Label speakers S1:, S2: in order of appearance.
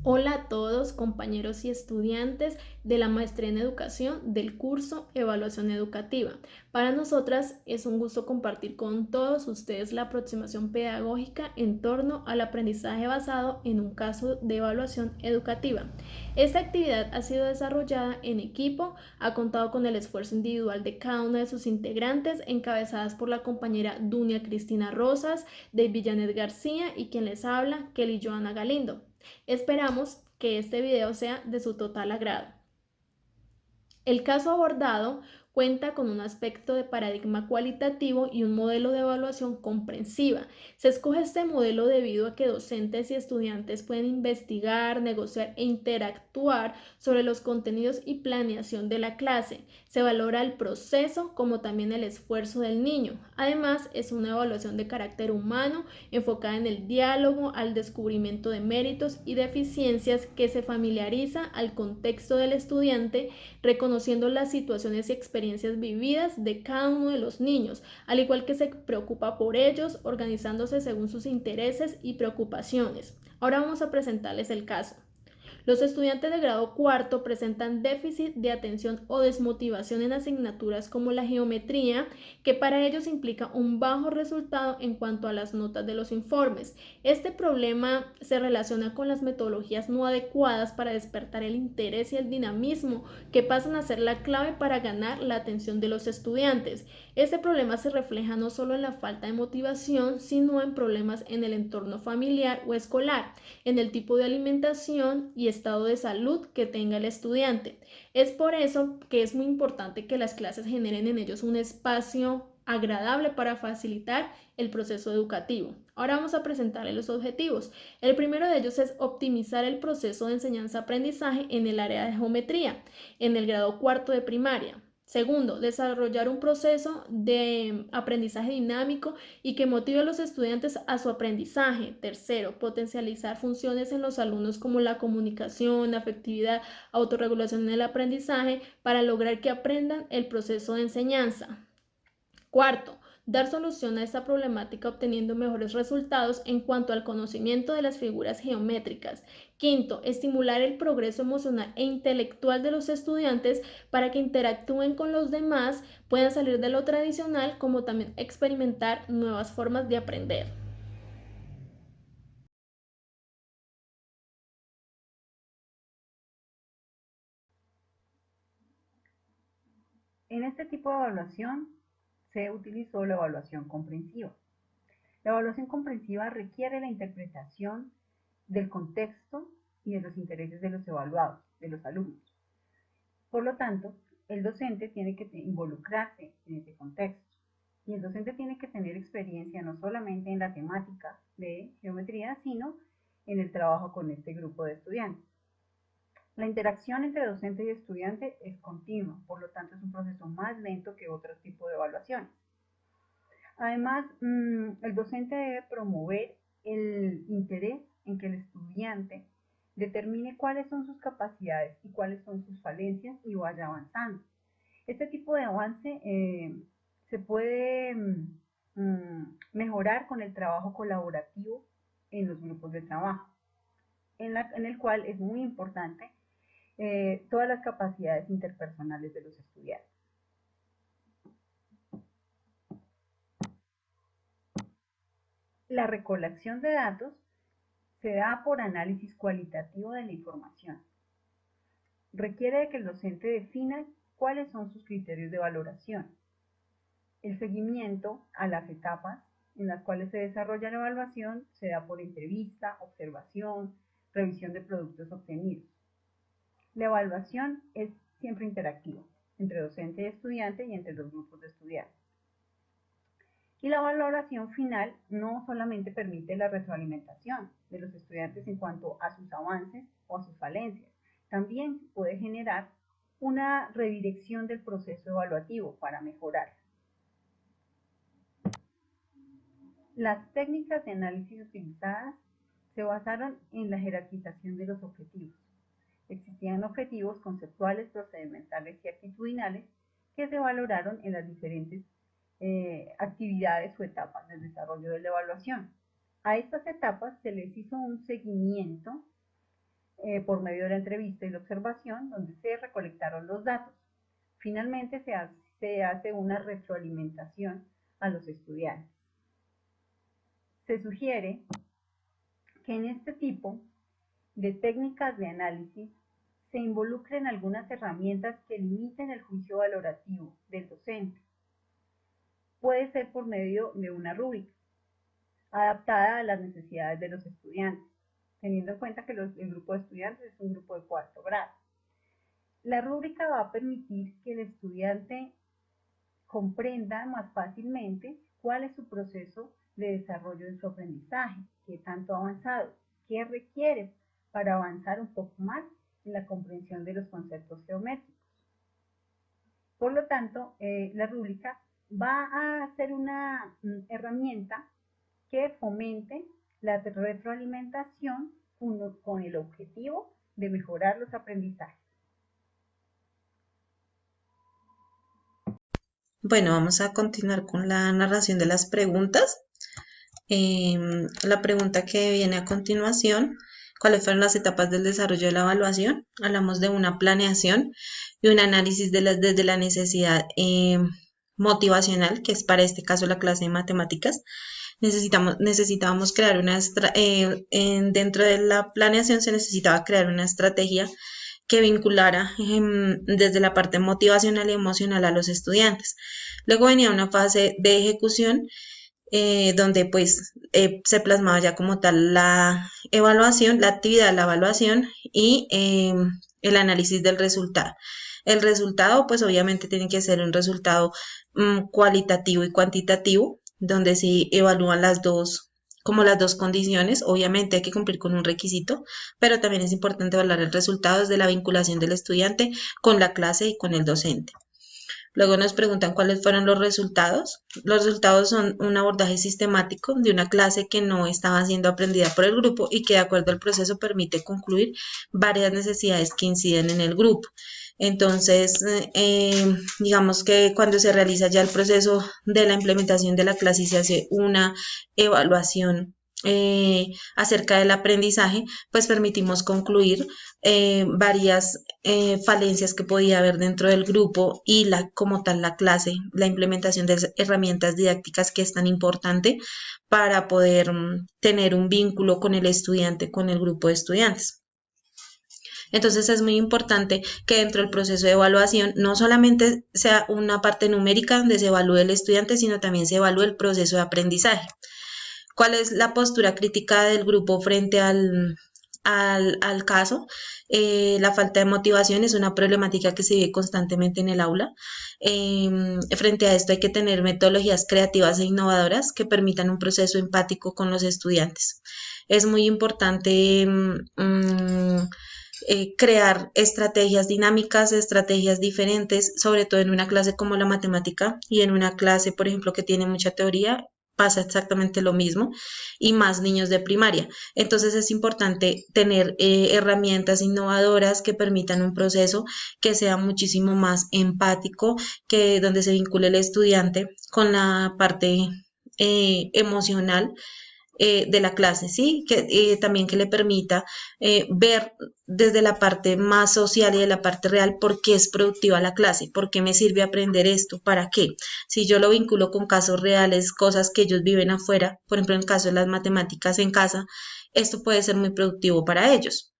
S1: Hola a todos, compañeros y estudiantes de la maestría en educación del curso Evaluación Educativa. Para nosotras es un gusto compartir con todos ustedes la aproximación pedagógica en torno al aprendizaje basado en un caso de evaluación educativa. Esta actividad ha sido desarrollada en equipo, ha contado con el esfuerzo individual de cada una de sus integrantes, encabezadas por la compañera Dunia Cristina Rosas, de Villanet García y quien les habla, Kelly Joana Galindo. Esperamos que este video sea de su total agrado. El caso abordado cuenta con un aspecto de paradigma cualitativo y un modelo de evaluación comprensiva. Se escoge este modelo debido a que docentes y estudiantes pueden investigar, negociar e interactuar sobre los contenidos y planeación de la clase. Se valora el proceso como también el esfuerzo del niño. Además, es una evaluación de carácter humano enfocada en el diálogo, al descubrimiento de méritos y deficiencias que se familiariza al contexto del estudiante, reconociendo las situaciones y experiencias vividas de cada uno de los niños, al igual que se preocupa por ellos, organizándose según sus intereses y preocupaciones. Ahora vamos a presentarles el caso. Los estudiantes de grado cuarto presentan déficit de atención o desmotivación en asignaturas como la geometría, que para ellos implica un bajo resultado en cuanto a las notas de los informes. Este problema se relaciona con las metodologías no adecuadas para despertar el interés y el dinamismo, que pasan a ser la clave para ganar la atención de los estudiantes. Este problema se refleja no solo en la falta de motivación, sino en problemas en el entorno familiar o escolar, en el tipo de alimentación y estado de salud que tenga el estudiante. Es por eso que es muy importante que las clases generen en ellos un espacio agradable para facilitar el proceso educativo. Ahora vamos a presentarles los objetivos. El primero de ellos es optimizar el proceso de enseñanza-aprendizaje en el área de geometría, en el grado cuarto de primaria. Segundo, desarrollar un proceso de aprendizaje dinámico y que motive a los estudiantes a su aprendizaje. Tercero, potencializar funciones en los alumnos como la comunicación, afectividad, autorregulación en el aprendizaje para lograr que aprendan el proceso de enseñanza. Cuarto, dar solución a esta problemática obteniendo mejores resultados en cuanto al conocimiento de las figuras geométricas. Quinto, estimular el progreso emocional e intelectual de los estudiantes para que interactúen con los demás, puedan salir de lo tradicional, como también experimentar nuevas formas de aprender.
S2: En este tipo de evaluación se utilizó la evaluación comprensiva. La evaluación comprensiva requiere la interpretación del contexto y de los intereses de los evaluados, de los alumnos. Por lo tanto, el docente tiene que involucrarse en ese contexto. Y el docente tiene que tener experiencia no solamente en la temática de geometría, sino en el trabajo con este grupo de estudiantes. La interacción entre docente y estudiante es continua, por lo tanto es un proceso más lento que otros tipos de evaluaciones. Además, el docente debe promover el interés en que el estudiante determine cuáles son sus capacidades y cuáles son sus falencias y vaya avanzando. Este tipo de avance se puede mejorar con el trabajo colaborativo en los grupos de trabajo, en el cual es muy importante todas las capacidades interpersonales de los estudiantes. La recolección de datos se da por análisis cualitativo de la información. Requiere de que el docente defina cuáles son sus criterios de valoración. El seguimiento a las etapas en las cuales se desarrolla la evaluación se da por entrevista, observación, revisión de productos obtenidos. La evaluación es siempre interactiva entre docente y estudiante y entre los grupos de estudiantes. Y la valoración final no solamente permite la retroalimentación de los estudiantes en cuanto a sus avances o a sus falencias, también puede generar una redirección del proceso evaluativo para mejorar. Las técnicas de análisis utilizadas se basaron en la jerarquización de los objetivos. Existían objetivos conceptuales, procedimentales y actitudinales que se valoraron en las diferentes actividades o etapas del desarrollo de la evaluación. A estas etapas se les hizo un seguimiento por medio de la entrevista y la observación, donde se recolectaron los datos. Finalmente se hace una retroalimentación a los estudiantes. Se sugiere que en este tipo de técnicas de análisis se involucren algunas herramientas que limiten el juicio valorativo del docente. Puede ser por medio de una rúbrica adaptada a las necesidades de los estudiantes, teniendo en cuenta que el grupo de estudiantes es un grupo de 4º grado. La rúbrica va a permitir que el estudiante comprenda más fácilmente cuál es su proceso de desarrollo en su aprendizaje, qué tanto ha avanzado, qué requiere para avanzar un poco más en la comprensión de los conceptos geométricos. Por lo tanto, la rúbrica va a ser una herramienta que fomente la retroalimentación con el objetivo de mejorar los aprendizajes.
S3: Bueno, vamos a continuar con la narración de las preguntas. La pregunta que viene a continuación: ¿cuáles fueron las etapas del desarrollo de la evaluación? Hablamos de una planeación y un análisis desde la necesidad motivacional, que es para este caso la clase de matemáticas. Necesitábamos crear dentro de la planeación se necesitaba crear una estrategia que vinculara desde la parte motivacional y emocional a los estudiantes. Luego venía una fase de ejecución donde pues se plasmaba ya como tal la evaluación, la actividad de la evaluación y el análisis del resultado. El resultado pues obviamente tiene que ser un resultado cualitativo y cuantitativo, donde se evalúan las dos condiciones. Obviamente hay que cumplir con un requisito, pero también es importante evaluar el resultado desde la vinculación del estudiante con la clase y con el docente. Luego nos preguntan cuáles fueron los resultados. Los resultados son un abordaje sistemático de una clase que no estaba siendo aprendida por el grupo y que de acuerdo al proceso permite concluir varias necesidades que inciden en el grupo. Entonces, digamos que cuando se realiza ya el proceso de la implementación de la clase y se hace una evaluación acerca del aprendizaje, pues permitimos concluir varias falencias que podía haber dentro del grupo y como tal la clase, la implementación de herramientas didácticas que es tan importante para poder tener un vínculo con el estudiante, con el grupo de estudiantes. Entonces es muy importante que dentro del proceso de evaluación no solamente sea una parte numérica donde se evalúe el estudiante, sino también se evalúe el proceso de aprendizaje. ¿Cuál es la postura crítica del grupo frente al caso? La falta de motivación es una problemática que se vive constantemente en el aula. Frente a esto hay que tener metodologías creativas e innovadoras que permitan un proceso empático con los estudiantes. Es muy importante crear estrategias dinámicas, estrategias diferentes, sobre todo en una clase como la matemática y en una clase, por ejemplo, que tiene mucha teoría, pasa exactamente lo mismo, y más niños de primaria. Entonces es importante tener herramientas innovadoras que permitan un proceso que sea muchísimo más empático, donde se vincule el estudiante con la parte emocional de la clase, ¿sí? También que le permita ver desde la parte más social y de la parte real por qué es productiva la clase, por qué me sirve aprender esto, para qué. Si yo lo vinculo con casos reales, cosas que ellos viven afuera, por ejemplo en el caso de las matemáticas en casa, esto puede ser muy productivo para ellos.